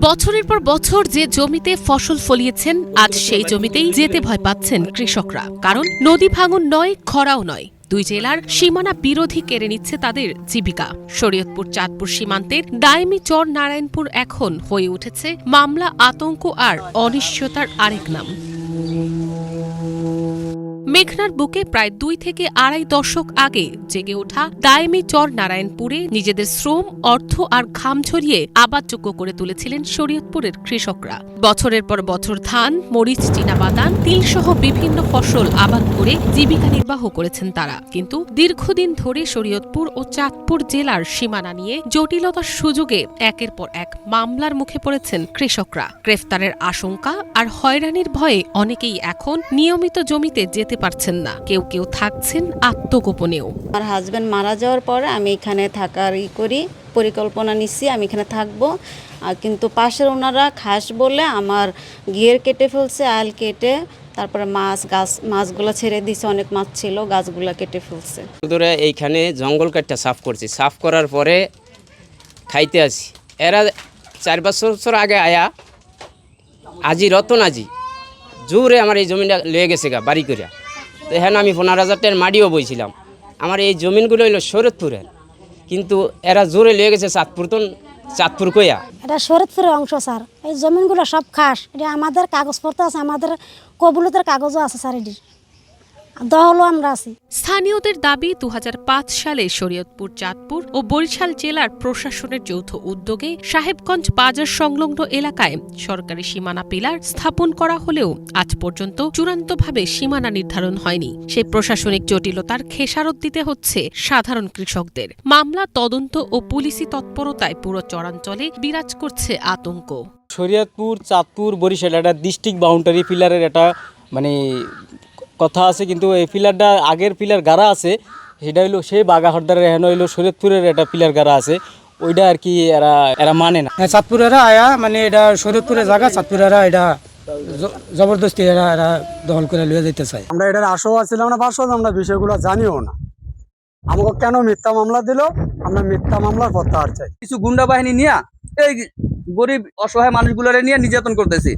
বছরের পর বছর যে জমিতে ফসল ফলিয়েছেন আজ সেই জমিতেই যেতে ভয় পাচ্ছেন কৃষকরা। কারণ নদী ভাঙন নয়, খরাও নয়, দুই জেলার সীমানা বিরোধী কেড়ে নিচ্ছে তাদের জীবিকা। শরীয়তপুর চাঁদপুর সীমান্তের দাইমি চর নারায়ণপুর এখন হয়ে উঠেছে মামলা, আতঙ্ক আর অনিশ্চয়তার আরেক নাম। মেঘনার বুকে প্রায় 2 থেকে আড়াই দশক আগে জেগে ওঠা দাইমি চর নারায়ণপুরে নিজেদের শ্রম, অর্থ আর ঘাম ঝরিয়ে আবাদযোগ্য করে তুলেছিলেন শরীয়তপুরের কৃষকরা। বছরের পর বছর ধান, মরিচ, চীনাবাদান, তিলসহ বিভিন্ন ফসল আবাদ করে জীবিকা নির্বাহ করেছেন তারা। কিন্তু দীর্ঘদিন ধরে শরীয়তপুর ও চাঁদপুর জেলার সীমানা নিয়ে জটিলতার সুযোগে একের পর এক মামলার মুখে পড়েছেন কৃষকরা। গ্রেফতারের আশঙ্কা আর হয়রানির ভয়ে অনেকেই এখন নিয়মিত জমিতে যেতে পারছেন না, কেউ কেউ থাকছেন আত্মগোপনেও। আমার হাজবেন্ড মারা যাওয়ার পরে আমি এখানে থাকার পরিকল্পনা নিচ্ছি, আমি এখানে থাকবো। কিন্তু পাশের ওনারা খাস বলে আমার ঘিয়ের কেটে ফেলছে, আল কেটে, তারপরে মাছগুলো ছেড়ে দিছে, অনেক মাছ ছিল, গাছগুলো কেটে ফেলছে। ধরে এইখানে জঙ্গল কাটটা সাফ করছি, সাফ করার পরে খাইতে আসি। এরা 4-5 বছর আগে আয়া আজি রতন আজি জোরে আমার এই জমিটা লয়ে গেছে গা বাড়ি করে। তো এখানে আমি 15,000 টাকার মাটিও বইছিলাম। আমার এই জমিনগুলো হইলো শরীয়তপুরের, কিন্তু এরা জোরে লয়ে গেছে চাঁদপুর কইয়া। এটা শরীয়তপুরের অংশ স্যার, এই জমিনগুলো সব খাস। এটা আমাদের কাগজপত্র আছে, আমাদের কবুলতের কাগজও আছে স্যার, এটি দহলও আমরা আছি। স্থানীয়দের দাবি 2005 সালে শরীয়তপুর, চাঁদপুর ও বরিশাল জেলার প্রশাসনের যৌথ উদ্যোগে সাহেবগঞ্জ বাজার সংলগ্ন এলাকায় সরকারি সীমানা পিলার স্থাপন করা হলেও আজ পর্যন্ত চূড়ান্তভাবে সীমানা নির্ধারণ হয়নি। সেই প্রশাসনিক জটিলতার খেসারত দিতে হচ্ছে সাধারণ কৃষকদের। মামলা, তদন্ত ও পুলিশি তৎপরতায় পুরো চরাঞ্চলে বিরাজ করছে আতঙ্ক। শরীয়তপুর, চাঁদপুর, বরিশাল একটা ডিস্ট্রিক্ট বাউন্ডারি পিলারের একটা কথা আছে, কিন্তু এই পিলারটা আগের পিলার গাড়া আছে, সেটা হইলো সেই বাগাহরদারের, এখন হইলো শরীয়তপুরের একটা পিলার গাড়া আছে, ওইটা আর কি এরা মানে না। চাঁদপুরেরা আয়া এটা শরীয়তপুরের জায়গা, চাঁদপুরেরা এটা জবরদস্তি এরা দখল করে লিয়ে যেতে চায়। আমরা এটার আশাও ছিলাম না, পাশও আমরা বিষয়গুলো জানিও না। আমাকে কেন মিথ্যা মামলা দিল, আমরা মিথ্যা মামলার প্রত্যাহার চাই। কিছু গুন্ডা বাহিনী নিয়ে এই গরিব অসহায় মানুষগুলোরে নিয়ে নির্যাতন করতেছি।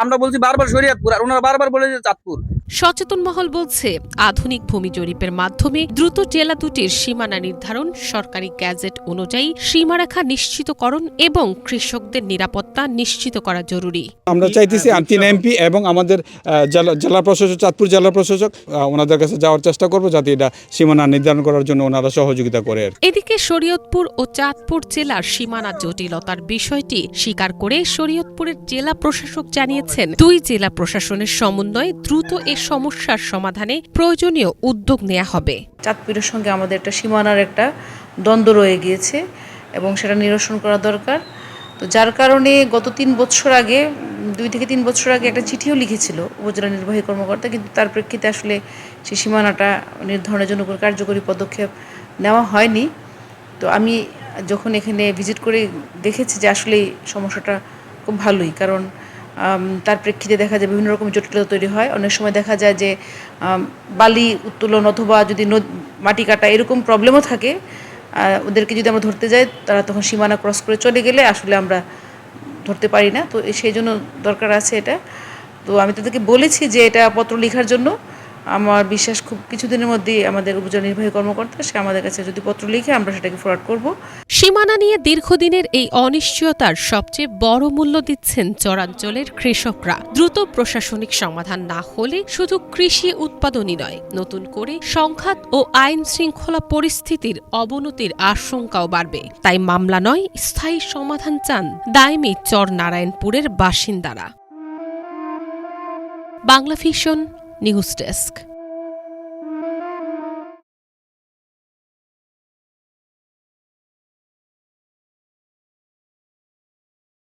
আমরা বলছি বারবার শরীয়তপুর, আর ওনারা বারবার বলে যে চাঁদপুর। সচেতন মহল বলছে, আধুনিক ভূমি জরিপের মাধ্যমে দ্রুত জেলা দুটির সীমানা নির্ধারণ, সরকারি গ্যাজেট অনুযায়ী সীমারেখা নিশ্চিতকরণ এবং কৃষকদের নিরাপত্তা নিশ্চিত করা জরুরি। আমরা চাইতেছি 3 এমপি এবং আমাদের জেলা প্রশাসক, চাঁদপুর জেলা প্রশাসক, ওনাদের কাছে যাওয়ার চেষ্টা করব যাতে এটা সীমানা নির্ধারণ করার জন্য ওনারা সহযোগিতা করে। এদিকে শরীয়তপুর ও চাঁদপুর জেলার সীমানা জটিলতার বিষয়টি স্বীকার করে শরীয়তপুরের জেলা প্রশাসক জানিয়েছেন, 2 জেলা প্রশাসনের সমন্বয়ে দ্রুত সমস্যার সমাধানে প্রয়োজনীয় উদ্যোগ নেওয়া হবে। চাঁদপুরের সঙ্গে আমাদের একটা সীমানার একটা দ্বন্দ্ব রয়ে গিয়েছে এবং সেটা নিরসন করা দরকার। তো যার কারণে গত 2 থেকে 3 বছর আগে একটা চিঠিও লিখেছিল উপজেলা নির্বাহী কর্মকর্তা, কিন্তু তার প্রেক্ষিতে আসলে সেই সীমানাটা নির্ধারণের জন্য কোনো কার্যকরী পদক্ষেপ নেওয়া হয়নি। তো আমি যখন এখানে ভিজিট করে দেখেছি যে আসলে সমস্যাটা খুব ভালোই, কারণ তার প্রেক্ষিতে দেখা যায় বিভিন্ন রকম জটিলতা তৈরি হয়। অনেক সময় দেখা যায় যে বালি উত্তোলন অথবা যদি মাটি কাটা এরকম প্রবলেমও থাকে। ওদেরকে যদি আমরা ধরতে যাই, তারা তখন সীমানা ক্রস করে চলে গেলে আসলে আমরা ধরতে পারি না। তো সেই জন্য দরকার আছে এটা। তো আমি তাদেরকে বলেছি যে এটা পত্র লেখার জন্য। আমার বিশ্বাস খুব কিছুদিনের মধ্যেই আমাদের উপজেলা নির্বাহী কর্মকর্তা সে আমাদের কাছে যদি পত্র লিখে আমরা সেটাকে ফরওয়ার্ড করব। সীমানা নিয়ে দীর্ঘদিনের এই অনিশ্চয়তার সবচেয়ে বড় মূল্য দিচ্ছেন চরাঞ্চলের কৃষকরা। দ্রুত প্রশাসনিক সমাধান না হলে শুধু কৃষি উৎপাদনই নয়, নতুন করে সংঘাত ও আইন শৃঙ্খলা পরিস্থিতির অবনতির আশঙ্কাও বাড়বে। তাই মামলা নয়, স্থায়ী সমাধান চান দাইমি চর নারায়ণপুরের বাসিন্দারা। Bangla vision news desk.